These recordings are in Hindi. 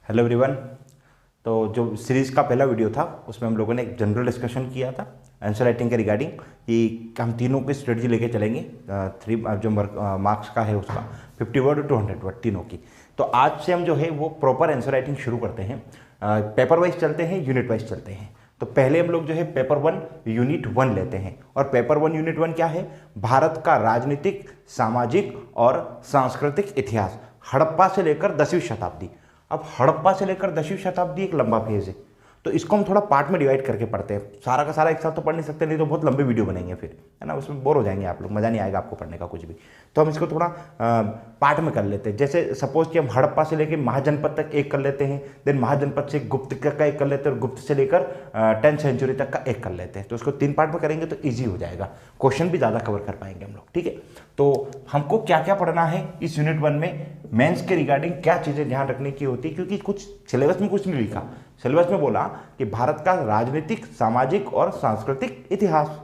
Hello everyone. तो जो सीरीज़ का पहला वीडियो था उसमें हम लोगों ने एक जनरल डिस्कशन किया था आंसर राइटिंग के रिगार्डिंग कि हम तीनों की स्ट्रेटजी लेके चलेंगे। थ्री जो मार्क्स का है उसका 50 वर्ड 200 वर्ड तीनों की। तो आज से हम जो है वो प्रॉपर आंसर राइटिंग शुरू करते हैं। पेपर वाइज चलते हैं, यूनिट वाइज चलते हैं। तो पहले हम लोग जो है पेपर 1 यूनिट 1 लेते हैं। और पेपर 1 यूनिट 1 क्या है? भारत का राजनीतिक, सामाजिक और सांस्कृतिक इतिहास हड़प्पा से लेकर 10वीं शताब्दी। अब हड़प्पा से लेकर 10वीं शताब्दी एक लंबा फेज है, तो इसको हम थोड़ा पार्ट में डिवाइड करके पढ़ते हैं। सारा का सारा एक साथ तो पढ़ नहीं सकते, नहीं तो बहुत लंबे वीडियो बनेंगे फिर, है ना, उसमें बोर हो जाएंगे आप लोग, मज़ा नहीं आएगा आपको पढ़ने का कुछ भी। तो हम इसको थोड़ा पार्ट में कर लेते हैं। जैसे सपोज कि हम हड़प्पा से लेकर महाजनपद तक एक कर लेते हैं, देन महाजनपद से गुप्त का एक कर लेते हैं, और गुप्त से लेकर 10th सेंचुरी तक का एक कर लेते हैं। तो उसको 3 पार्ट में करेंगे तो ईजी हो जाएगा, क्वेश्चन भी ज़्यादा कवर कर पाएंगे हम लोग, ठीक है। तो हमको क्या क्या पढ़ना है इस यूनिट 1 में, मेंस के रिगार्डिंग क्या चीज़ें ध्यान रखने की होती है, क्योंकि कुछ सिलेबस में कुछ नहीं लिखा। सिलेबस में बोला कि भारत का राजनीतिक, सामाजिक और सांस्कृतिक इतिहास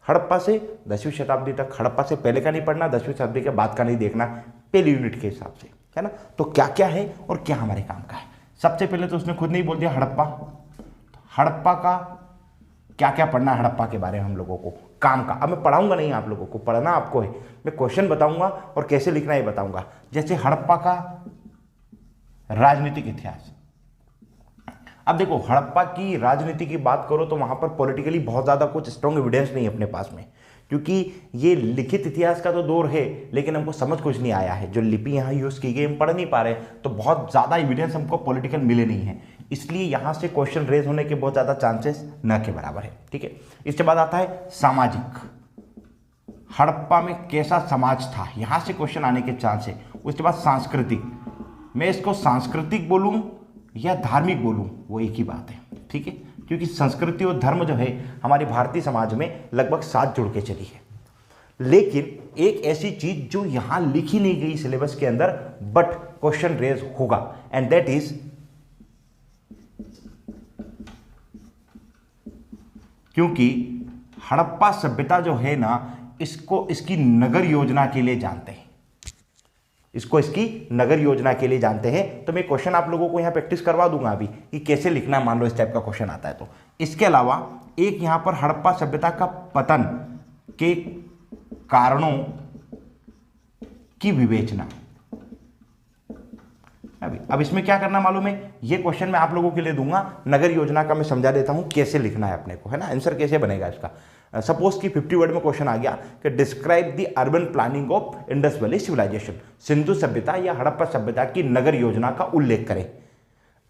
हड़प्पा से 10वीं शताब्दी तक। हड़प्पा से पहले का नहीं पढ़ना, 10वीं शताब्दी के बाद का नहीं देखना, पहली यूनिट के हिसाब से, है ना। तो क्या क्या है और क्या हमारे काम का है। सबसे पहले तो उसने खुद नहीं बोल दिया हड़प्पा। हड़प्पा का क्या क्या पढ़ना है, हड़प्पा के बारे में हम लोगों को काम का। अब मैं पढ़ाऊंगा नहीं, आप लोगों को पढ़ना आपको है, मैं क्वेश्चन बताऊंगा और कैसे लिखना है बताऊंगा। जैसे हड़प्पा का राजनीतिक इतिहास। अब देखो, हड़प्पा की राजनीति की बात करो तो वहां पर पॉलिटिकली बहुत ज़्यादा कुछ स्ट्रॉन्ग एविडेंस नहीं है अपने पास में, क्योंकि ये लिखित इतिहास का तो दौर है, लेकिन हमको समझ कुछ नहीं आया है। जो लिपि यहाँ यूज़ की गई हम पढ़ नहीं पा रहे, तो बहुत ज़्यादा एविडेंस हमको पॉलिटिकल मिले नहीं है, इसलिए यहाँ से क्वेश्चन रेज होने के बहुत ज़्यादा चांसेस न के बराबर है, ठीक है। इसके बाद आता है सामाजिक। हड़प्पा में कैसा समाज था, यहाँ से क्वेश्चन आने के चांस है। उसके बाद सांस्कृतिक, मैं इसको सांस्कृतिक बोलूँ या धार्मिक बोलूं वो एक ही बात है, ठीक है, क्योंकि संस्कृति और धर्म जो है हमारी भारतीय समाज में लगभग साथ जुड़ के चली है। लेकिन एक ऐसी चीज जो यहां लिखी नहीं गई सिलेबस के अंदर, बट क्वेश्चन रेज होगा, एंड दैट इज क्योंकि हड़प्पा सभ्यता जो है ना, इसको इसकी नगर योजना के लिए जानते हैं, इसको इसकी नगर योजना के लिए जानते हैं। तो मैं क्वेश्चन आप लोगों को यहां प्रैक्टिस करवा दूंगा अभी कि कैसे लिखना, मान लो इस टाइप का क्वेश्चन आता है तो। इसके अलावा एक यहां पर हड़प्पा सभ्यता का पतन के कारणों की विवेचना। अब इसमें क्या करना मालूम है, ये क्वेश्चन मैं आप लोगों के लिए दूंगा, नगर योजना का मैं समझा देता हूं कैसे लिखना है अपने को, है ना, आंसर कैसे बनेगा इसका। सपोज कि 50 वर्ड में क्वेश्चन आ गया कि describe the urban planning of Indus valley civilisation, Sindhu सभ्यता या हड़प्पा सभ्यता की नगर योजना का उल्लेख करें।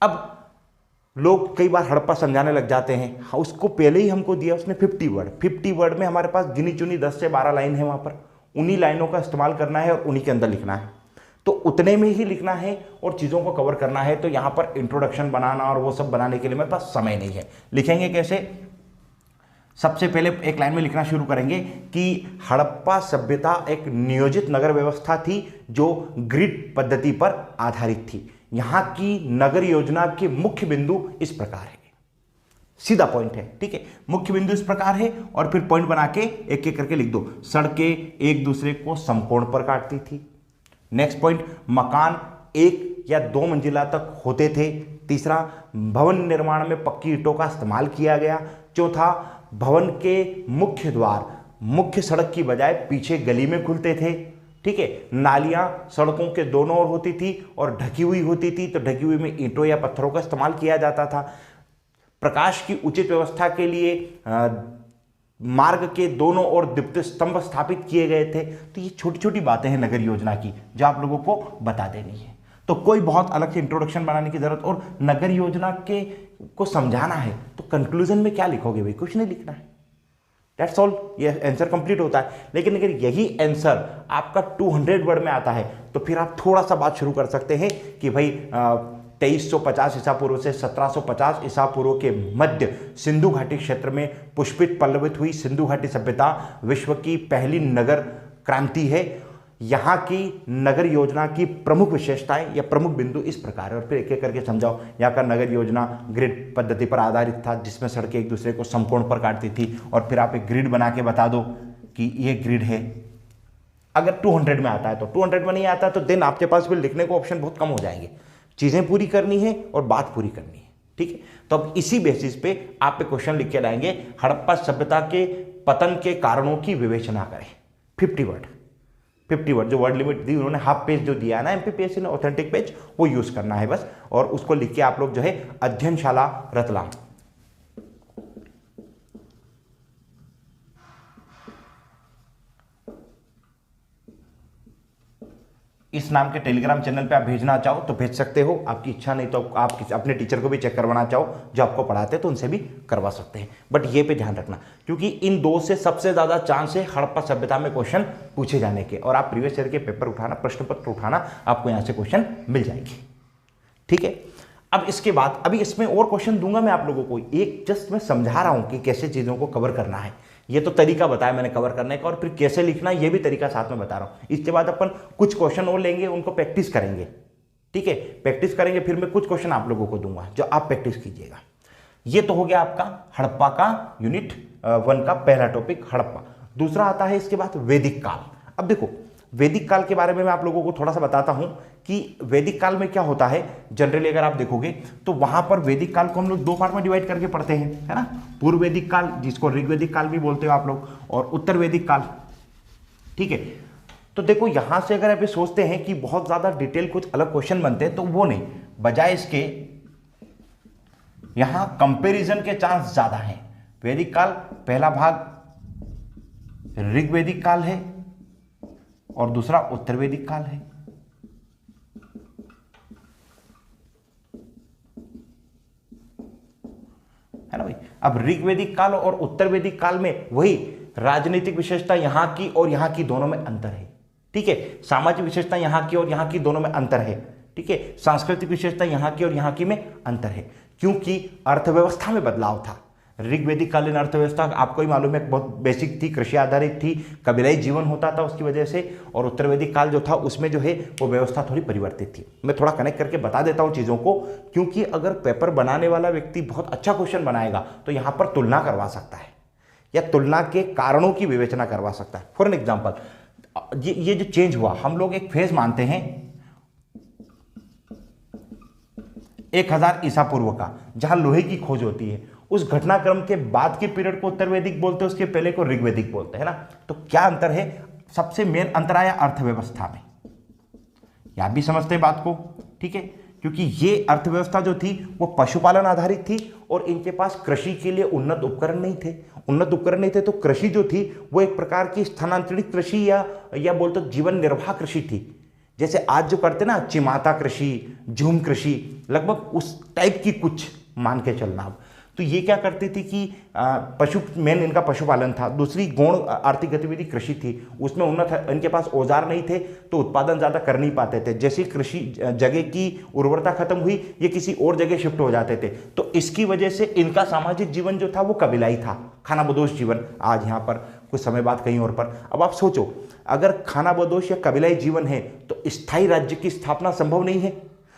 अब लोग कई बार हड़प्पा समझाने लग जाते हैं, उसको पहले ही हमको दिया उसने 50 वर्ड में हमारे पास गिनी चुनी 10 से 12 लाइन है, वहां पर उन्हीं लाइनों का इस्तेमाल करना है और उन्हीं के अंदर लिखना है। तो उतने में ही लिखना है और चीज़ों को कवर करना है। तो यहाँ पर इंट्रोडक्शन बनाना और वो सब बनाने के लिए मेरे पास समय नहीं है। लिखेंगे कैसे? सबसे पहले एक लाइन में लिखना शुरू करेंगे कि हड़प्पा सभ्यता एक नियोजित नगर व्यवस्था थी जो ग्रिड पद्धति पर आधारित थी। यहाँ की नगर योजना के मुख्य बिंदु इस प्रकार है, सीधा पॉइंट है, ठीक है। मुख्य बिंदु इस प्रकार है और फिर पॉइंट बना के एक एक करके लिख दो। सड़कें एक दूसरे को समकोण पर काटती थी। नेक्स्ट पॉइंट, मकान 1 या 2 मंजिला तक होते थे। तीसरा, भवन निर्माण में पक्की ईंटों का इस्तेमाल किया गया। चौथा, भवन के मुख्य द्वार मुख्य सड़क की बजाय पीछे गली में खुलते थे, ठीक है। नालियां सड़कों के दोनों ओर होती थी और ढकी हुई होती थी, तो ढकी हुई में ईंटों या पत्थरों का इस्तेमाल किया जाता था। प्रकाश की उचित व्यवस्था के लिए मार्ग के दोनों ओर दीप्त स्तंभ स्थापित किए गए थे। तो ये छोटी छोटी बातें हैं नगर योजना की जो आप लोगों को बता देनी है। तो कोई बहुत अलग से इंट्रोडक्शन बनाने की जरूरत, और नगर योजना के को समझाना है तो कंक्लूजन में क्या लिखोगे भाई? कुछ नहीं लिखना है, दैट्स ऑल, ये आंसर कंप्लीट होता है। लेकिन अगर यही आंसर आपका 200 वर्ड में आता है तो फिर आप थोड़ा सा बात शुरू कर सकते हैं कि भाई 2350 ईसा पूर्व से 1750 ईसा पूर्व के मध्य सिंधु घाटी क्षेत्र में पुष्पित पल्लवित हुई सिंधु घाटी सभ्यता विश्व की पहली नगर क्रांति है। यहाँ की नगर योजना की प्रमुख विशेषताएं या प्रमुख बिंदु इस प्रकार है, और फिर एक एक करके समझाओ। यहाँ का नगर योजना ग्रिड पद्धति पर आधारित था, जिसमें सड़कें एक दूसरे को समकोण पर काटती थी, और फिर आप एक ग्रिड बना के बता दो कि ये ग्रिड है। अगर 200 में आता है तो, 200 में नहीं आता तो देन आपके पास भी लिखने को ऑप्शन बहुत कम हो जाएंगे। चीज़ें पूरी करनी है और बात पूरी करनी है। ठीक है, तो अब इसी बेसिस पे आप पे क्वेश्चन लिख के लाएंगे, हड़प्पा सभ्यता के पतन के कारणों की विवेचना करें। 50 वर्ड जो वर्ड लिमिट दी उन्होंने, हाफ पेज जो दिया है ना एमपीपीएससी ने ऑथेंटिक पेज, वो यूज करना है बस, और उसको लिख के आप लोग जो है अध्ययनशाला रतलाम इस नाम के टेलीग्राम चैनल पे आप भेजना चाहो तो भेज सकते हो, आपकी इच्छा नहीं तो आप अपने टीचर को भी चेक करवाना चाहो जो आपको पढ़ाते हैं तो उनसे भी करवा सकते हैं। बट ये पे ध्यान रखना, क्योंकि इन दो से सबसे ज़्यादा चांस है हड़प्पा सभ्यता में क्वेश्चन पूछे जाने के, और आप प्रीवियस ईयर के पेपर उठाना, प्रश्न पत्र उठाना, आपको यहाँ से क्वेश्चन मिल जाएगी। ठीक है, अब इसके बाद अभी इसमें और क्वेश्चन दूंगा मैं आप लोगों को, एक जस्ट मैं समझा रहा हूँ कि कैसे चीज़ों को कवर करना है। ये तो तरीका बताया मैंने कवर करने का, और फिर कैसे लिखना ये भी तरीका साथ में बता रहा हूँ। इसके बाद अपन कुछ क्वेश्चन और लेंगे, उनको प्रैक्टिस करेंगे। ठीक है, प्रैक्टिस करेंगे, फिर मैं कुछ क्वेश्चन आप लोगों को दूंगा जो आप प्रैक्टिस कीजिएगा। ये तो हो गया आपका हड़प्पा का यूनिट 1 का पहला टॉपिक, हड़प्पा। दूसरा आता है इसके बाद वैदिक काल। अब देखो, वैदिक काल के बारे में मैं आप लोगों को थोड़ा सा बताता हूं कि वैदिक काल में क्या होता है। जनरली अगर आप देखोगे तो वहां पर वैदिक काल को हम लोग 2 पार्ट में डिवाइड करके पढ़ते हैं, है ना। पूर्व वैदिक काल, जिसको ऋग्वैदिक काल भी बोलते हो आप लोग, और उत्तर वैदिक काल। ठीक है, तो देखो यहां से अगर आप ये सोचते हैं कि बहुत ज्यादा डिटेल कुछ अलग क्वेश्चन बनते हैं, तो वो नहीं, बजाय इसके यहां कंपेरिजन के चांस ज्यादा हैं। वैदिक काल पहला भाग ऋग्वैदिक काल है और दूसरा उत्तर वैदिक काल है। है ना भाई। अब ऋग्वैदिक काल और उत्तर वैदिक काल में वही राजनीतिक विशेषता यहां की और यहां की दोनों में अंतर है। ठीक है, सामाजिक विशेषता यहां की और यहां की दोनों में अंतर है। ठीक है, सांस्कृतिक विशेषता यहां की और यहां की में अंतर है, क्योंकि अर्थव्यवस्था में बदलाव था। ऋग्वैदिक कालीन अर्थव्यवस्था आपको ही मालूम है बहुत बेसिक थी, कृषि आधारित थी, कबीलाई जीवन होता था उसकी वजह से, और उत्तर वैदिक काल जो था उसमें जो है वो व्यवस्था थोड़ी परिवर्तित थी। मैं थोड़ा कनेक्ट करके बता देता हूँ चीज़ों को, क्योंकि अगर पेपर बनाने वाला व्यक्ति बहुत अच्छा क्वेश्चन बनाएगा तो यहाँ पर तुलना करवा सकता है या तुलना के कारणों की विवेचना करवा सकता है। फॉर एन एग्जाम्पल, ये जो चेंज हुआ, हम लोग एक फेज मानते हैं 1000 ईसा पूर्व का, जहां लोहे की खोज होती है। उस घटनाक्रम के बाद के पीरियड को उत्तर वैदिक बोलते हैं, उसके पहले को ऋग्वैदिक बोलते हैं ना। तो क्या अंतर है? सबसे मेन अंतर आया अर्थव्यवस्था में। आप भी समझते हैं बात को, ठीक है, क्योंकि ये अर्थव्यवस्था जो थी वो पशुपालन आधारित थी और इनके पास कृषि के लिए उन्नत उपकरण नहीं थे। तो कृषि जो थी वो एक प्रकार की स्थानांतरित कृषि या बोलते जीवन निर्वाह कृषि थी। जैसे आज जो करते ना चिमाता कृषि, झूम कृषि, लगभग उस टाइप की कुछ मान के चलना। तो ये क्या करती थी कि पशु, मेन इनका पशुपालन था। दूसरी गौण आर्थिक गतिविधि कृषि थी, उसमें उन्नत, इनके पास औजार नहीं थे तो उत्पादन ज़्यादा कर नहीं पाते थे। जैसे कृषि जगह की उर्वरता खत्म हुई, ये किसी और जगह शिफ्ट हो जाते थे। तो इसकी वजह से इनका सामाजिक जीवन जो था वो कबीलाई था, खानाबदोश जीवन। आज यहाँ पर कुछ समय बाद कहीं और पर। अब आप सोचो, अगर खानाबदोश या कबीलाई जीवन है तो स्थायी राज्य की स्थापना संभव नहीं है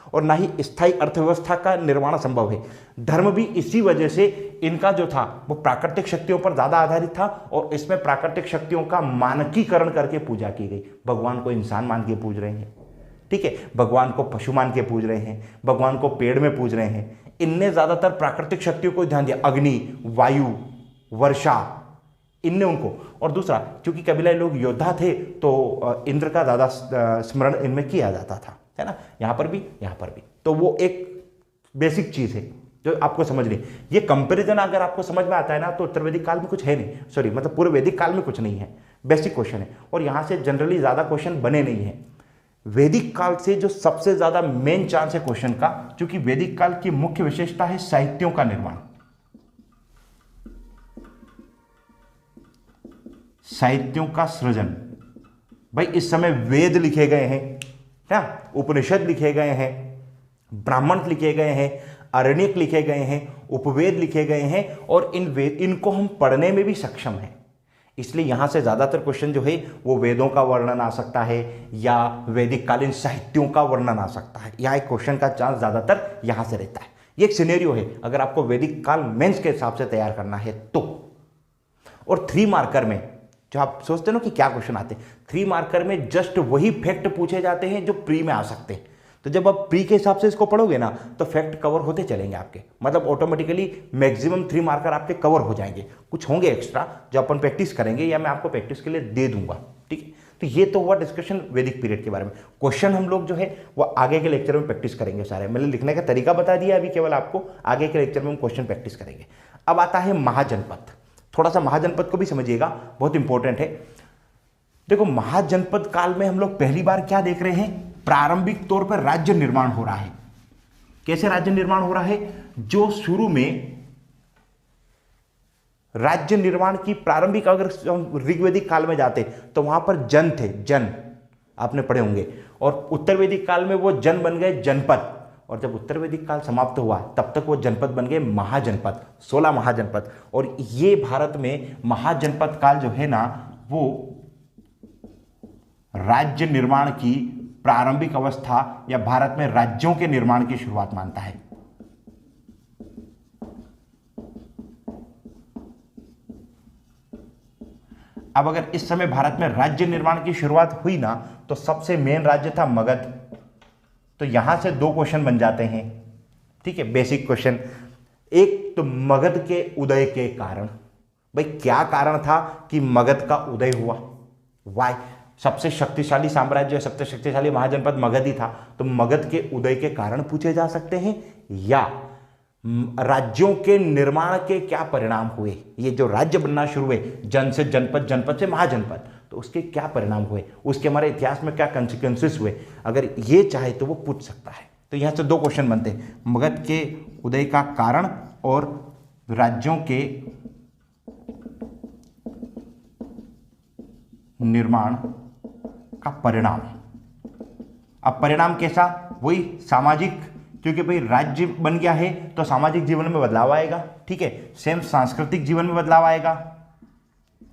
और ना ही स्थायी अर्थव्यवस्था का निर्माण संभव है। धर्म भी इसी वजह से इनका जो था वो प्राकृतिक शक्तियों पर ज्यादा आधारित था और इसमें प्राकृतिक शक्तियों का मानकीकरण करके पूजा की गई। भगवान को इंसान मान के पूज रहे हैं, ठीक है, भगवान को पशु मान के पूज रहे हैं, भगवान को पेड़ में पूज रहे हैं। इनने ज्यादातर प्राकृतिक शक्तियों को ध्यान दिया, अग्नि, वायु, वर्षा, इनने उनको। और दूसरा, क्योंकि कबीलाई लोग योद्धा थे तो इंद्र का ज्यादा स्मरण इनमें किया जाता था, है ना, यहाँ पर भी। तो वो एक बेसिक चीज है जो आपको समझनी। ये कंपैरिजन अगर आपको समझ में आता है ना, तो उत्तर वैदिक काल में कुछ है नहीं, सॉरी मतलब पूर्व वैदिक काल में कुछ नहीं है, बेसिक क्वेश्चन है और यहाँ से जनरली ज्यादा क्वेश्चन बने नहीं है। वैदिक काल से जो सबसे ज्यादा मेन चांस है क्वेश्चन का, क्योंकि वैदिक काल की मुख्य विशेषता है साहित्यों का निर्माण, साहित्यों का सृजन। भाई इस समय वेद लिखे गए हैं, क्या उपनिषद लिखे गए हैं, ब्राह्मण लिखे गए हैं, अरण्यक लिखे गए हैं, उपवेद लिखे गए हैं और इनको हम पढ़ने में भी सक्षम हैं। इसलिए यहां से ज्यादातर क्वेश्चन जो है वो वेदों का वर्णन आ सकता है या वैदिक कालीन साहित्यों का वर्णन आ सकता है। यहाँ एक क्वेश्चन का चांस ज्यादातर यहां से रहता है। ये एक सिनेरियो है अगर आपको वैदिक काल मेंस के हिसाब से तैयार करना है तो। और 3 मार्कर में जो आप सोचते हो ना कि क्या क्वेश्चन आते हैं, 3 मार्कर में जस्ट वही फैक्ट पूछे जाते हैं जो प्री में आ सकते हैं। तो जब आप प्री के हिसाब से इसको पढ़ोगे ना तो फैक्ट कवर होते चलेंगे आपके, मतलब ऑटोमेटिकली मैक्सिमम 3 मार्कर आपके कवर हो जाएंगे। कुछ होंगे एक्स्ट्रा जो अपन प्रैक्टिस करेंगे या मैं आपको प्रैक्टिस के लिए दे दूंगा, ठीक है। तो ये तो हुआ डिस्कशन वैदिक पीरियड के बारे में। क्वेश्चन हम लोग जो है वो आगे के लेक्चर में प्रैक्टिस करेंगे सारे। मैंने लिखने का तरीका बता दिया अभी, केवल आपको आगे के लेक्चर में हम क्वेश्चन प्रैक्टिस करेंगे। अब आता है महाजनपद। थोड़ा सा महाजनपद को भी समझिएगा, बहुत इंपॉर्टेंट है। देखो महाजनपद काल में हम लोग पहली बार क्या देख रहे हैं, प्रारंभिक तौर पर राज्य निर्माण हो रहा है। कैसे राज्य निर्माण हो रहा है, जो शुरू में राज्य निर्माण की प्रारंभिक, अगर ऋग्वैदिक काल में जाते तो वहां पर जन थे, जन आपने पढ़े होंगे, और उत्तर वैदिक काल में वो जन बन गए जनपद, और जब उत्तर वैदिक काल समाप्त हुआ तब तक वो जनपद बन गए महाजनपद, 16 महाजनपद। और ये भारत में महाजनपद काल जो है ना वो राज्य निर्माण की प्रारंभिक अवस्था या भारत में राज्यों के निर्माण की शुरुआत मानता है। अब अगर इस समय भारत में राज्य निर्माण की शुरुआत हुई ना तो सबसे मेन राज्य था मगध। तो यहां से 2 क्वेश्चन बन जाते हैं, ठीक है, बेसिक क्वेश्चन। एक तो मगध के उदय के कारण, भाई क्या कारण था कि मगध का उदय हुआ, वाई, सबसे शक्तिशाली साम्राज्य, सबसे शक्तिशाली महाजनपद मगध ही था, तो मगध के उदय के कारण पूछे जा सकते हैं, या राज्यों के निर्माण के क्या परिणाम हुए, ये जो राज्य बनना शुरू हुए, जन से जनपद, जनपद से महाजनपद, तो उसके क्या परिणाम हुए, उसके हमारे इतिहास में क्या कंसिक्वेंसेस हुए, अगर ये चाहे तो वो पूछ सकता है। तो यहां से 2 क्वेश्चन बनते हैं, मगध के उदय का कारण और राज्यों के निर्माण का परिणाम। अब परिणाम कैसा, वही सामाजिक, क्योंकि भाई राज्य बन गया है तो सामाजिक जीवन में बदलाव आएगा, ठीक है, सेम सांस्कृतिक जीवन में बदलाव आएगा,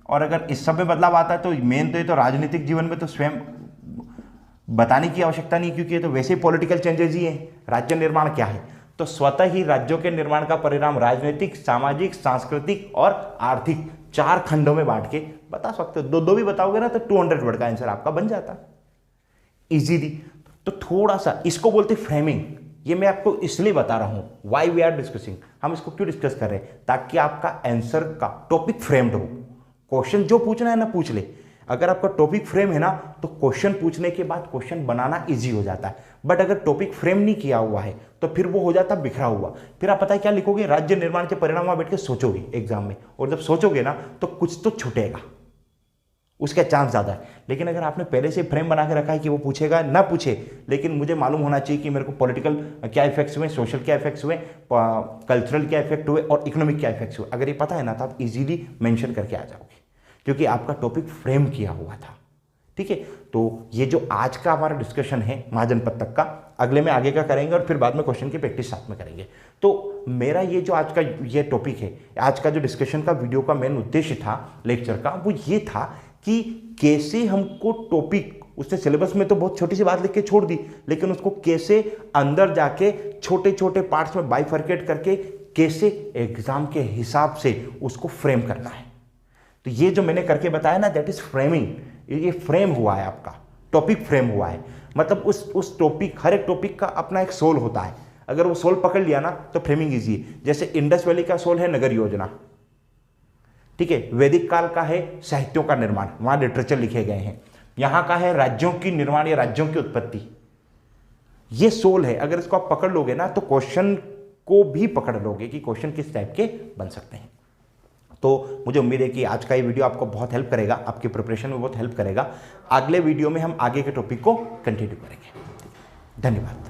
और अगर इस सब में बदलाव आता है तो मेन तो ये तो राजनीतिक जीवन में तो स्वयं बताने की आवश्यकता नहीं, क्योंकि ये तो वैसे ही पॉलिटिकल चेंजेस ही हैं। राज्य निर्माण क्या है, तो स्वतः ही राज्यों के निर्माण का परिणाम राजनीतिक, सामाजिक, सांस्कृतिक और आर्थिक 4 खंडों में बांट के बता सकते हो। 2 भी बताओगे ना तो 200 वर्ड का आंसर आपका बन जाता इजीली। तो थोड़ा सा इसको बोलते फ्रेमिंग, ये मैं आपको इसलिए बता रहा हूं, वाई वी आर डिस्कसिंग, हम इसको क्यों डिस्कस कर रहे हैं, ताकि आपका आंसर का टॉपिक फ्रेम्ड हो। क्वेश्चन जो पूछना है ना पूछ ले, अगर आपका टॉपिक फ्रेम है ना तो क्वेश्चन पूछने के बाद क्वेश्चन बनाना इजी हो जाता है। बट अगर टॉपिक फ्रेम नहीं किया हुआ है तो फिर वो हो जाता बिखरा हुआ, फिर आप पता है क्या लिखोगे, राज्य निर्माण के परिणाम वहां बैठ के सोचोगे एग्जाम में, और जब सोचोगे ना तो कुछ तो छूटेगा, उसका चांस ज़्यादा है। लेकिन अगर आपने पहले से फ्रेम बना के रखा है कि वो पूछेगा ना पूछे, लेकिन मुझे मालूम होना चाहिए कि मेरे को पॉलिटिकल क्या इफेक्ट्स हुए, सोशल क्या इफेक्ट्स हुए, कल्चरल क्या इफेक्ट हुए और इकोनॉमिक क्या इफेक्ट्स हुए, अगर ये पता है ना तो आप इजीली मेंशन करके आ जाओगे, क्योंकि आपका टॉपिक फ्रेम किया हुआ था, ठीक है। तो ये जो आज का हमारा डिस्कशन है महाजनपद तक का, अगले में आगे का करेंगे और फिर बाद में क्वेश्चन की प्रैक्टिस साथ में करेंगे। तो मेरा ये जो आज का ये टॉपिक है, आज का जो डिस्कशन का वीडियो का मेन उद्देश्य था लेक्चर का, वो ये था कि कैसे हमको टॉपिक, उसने सिलेबस में तो बहुत छोटी सी बात लिख के छोड़ दी, लेकिन उसको कैसे अंदर जाके छोटे छोटे पार्ट्स में बाइफर्केट करके कैसे एग्जाम के हिसाब से उसको फ्रेम करना है। तो ये जो मैंने करके बताया ना, दैट इज फ्रेमिंग। ये फ्रेम हुआ है, आपका टॉपिक फ्रेम हुआ है, मतलब उस टॉपिक, हर एक टॉपिक का अपना एक सोल होता है, अगर वो सोल पकड़ लिया ना तो फ्रेमिंग इजी है। जैसे इंडस वैली का सोल है नगर योजना, ठीक है, वैदिक काल का है साहित्यों का निर्माण, वहां लिटरेचर लिखे गए हैं, यहां का है राज्यों की निर्माण या राज्यों की उत्पत्ति, ये सोल है। अगर इसको आप पकड़ लोगे ना तो क्वेश्चन को भी पकड़ लोगे कि क्वेश्चन किस टाइप के बन सकते हैं। तो मुझे उम्मीद है कि आज का ये वीडियो आपको बहुत हेल्प करेगा, आपकी प्रिपरेशन में बहुत हेल्प करेगा। अगले वीडियो में हम आगे के टॉपिक को कंटिन्यू करेंगे। धन्यवाद।